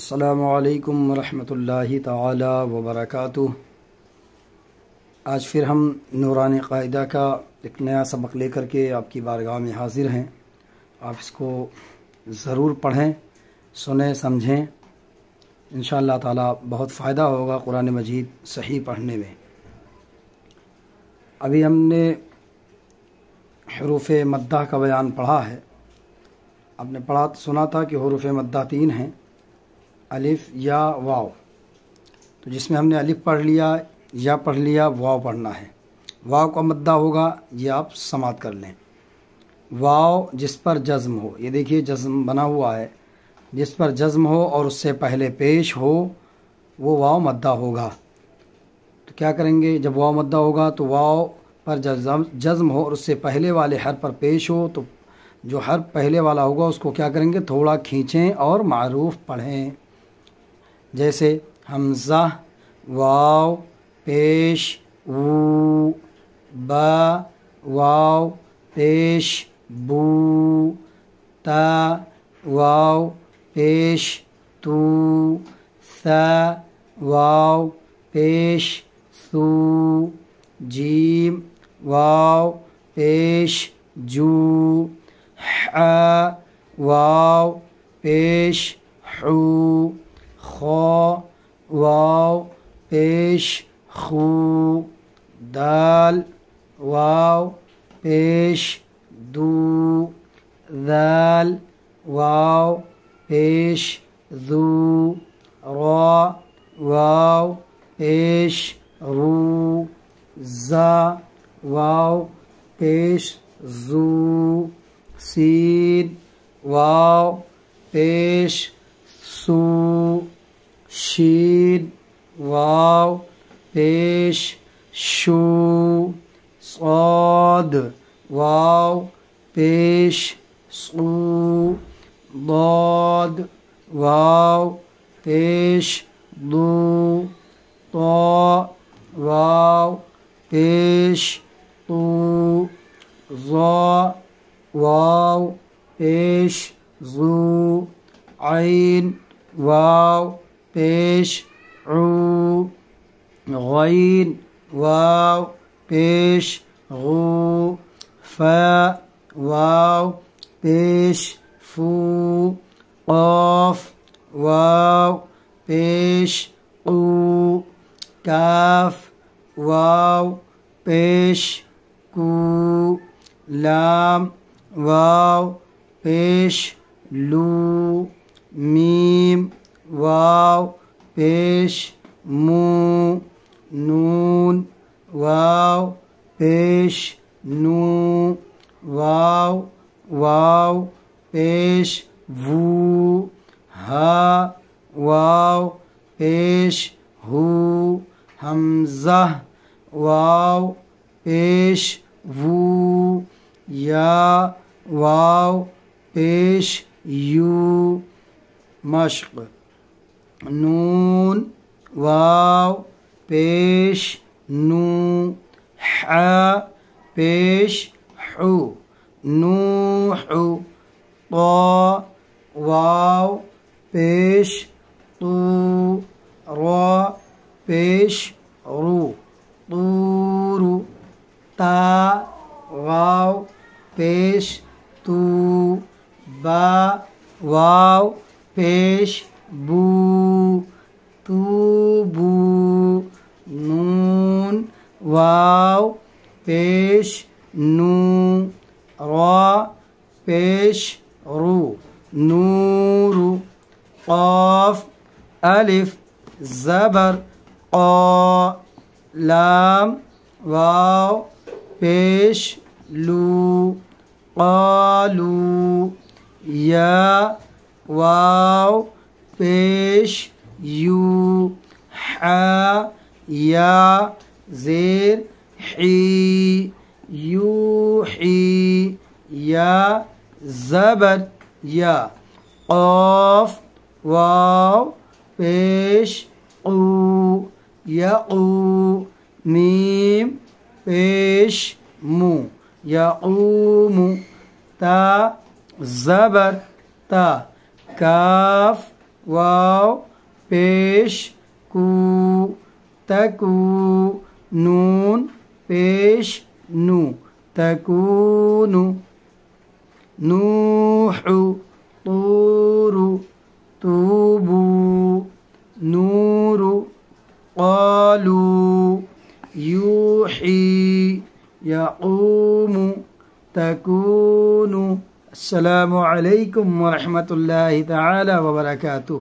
السلام علیکم ورحمۃ اللہ تعالی وبرکاتہ۔ آج پھر ہم نورانی قاعدہ کا ایک نیا سبق لے کر کے آپ کی بارگاہ میں حاضر ہیں۔ آپ اس کو ضرور پڑھیں، سنیں، سمجھیں، انشاءاللہ تعالی بہت فائدہ ہوگا قرآن مجید صحیح پڑھنے میں۔ ابھی ہم نے حروف مدہ کا بیان پڑھا ہے۔ آپ نے سنا تھا کہ حروف مدہ 3 ہیں، الف، یا، واو۔ تو جس میں ہم نے الف پڑھ لیا، یا پڑھ لیا، واو پڑھنا ہے۔ واو کا مدہ ہوگا، یہ آپ سماعت کر لیں۔ واو جس پر جزم ہو، یہ دیکھیے جزم بنا ہوا ہے، جس پر جزم ہو اور اس سے پہلے پیش ہو وہ واو مدہ ہوگا۔ تو کیا کریں گے؟ جب واو مدہ ہوگا تو واو پر جزم ہو اور اس سے پہلے والے حرف پر پیش ہو تو جو حرف پہلے والا ہوگا اس کو کیا کریں گے؟ تھوڑا کھینچیں اور معروف پڑھیں۔ جیسے حمزہ، واو پیش و، با واو پیش بو، تا واو پیش تو، ثا واو پیش ثو، جیم واو پیش جو، حا واو پیش حو، خا واو پیش خو، دال واو پیش دو، ذال واو پیش ذو، را واو پیش رو، زا واو پیش زو، سین واو پیش سو، شین واو پیش شو، صاد واو پیش صو، ضاد واو پیش ضو، طا واو پیش طو، ظا واو پیش ظو، عین واو پیش عو، غین واو پیش غو، فا واو پیش فو، قاف واو پیش قو، کاف واو پیش کو، لام واو پیش لو، میم واو پیش مو، نون واو پیش نو، واو پیش وو، ہا واو پیش ہو، حمزہ واو پیش وو، یا واو پیش یو، مشق نون واو پیش نو، حا پیش حو، نوح، طا واو پیش طو، را پیش رو، طور، تا واو پیش تو، با واو پیش بو، تو بو، نون واو پیش نو، را پیش رو، نور، قاف الف زبر قا، لام واو پیش لو، قالو، یا واو پیش یو، حا یا زیر حی، یوحی، یا زبر یا، قاف واو پیش قو، یقو، میم پیش مو، یقوم، تا زبر تا، کاف واو پیش کو تکو نون پیش نو تکون نوح طور توبو نور قالوا يوحي يقوم تكون. السلام علیکم ورحمۃ اللہ تعالی وبرکاتہ.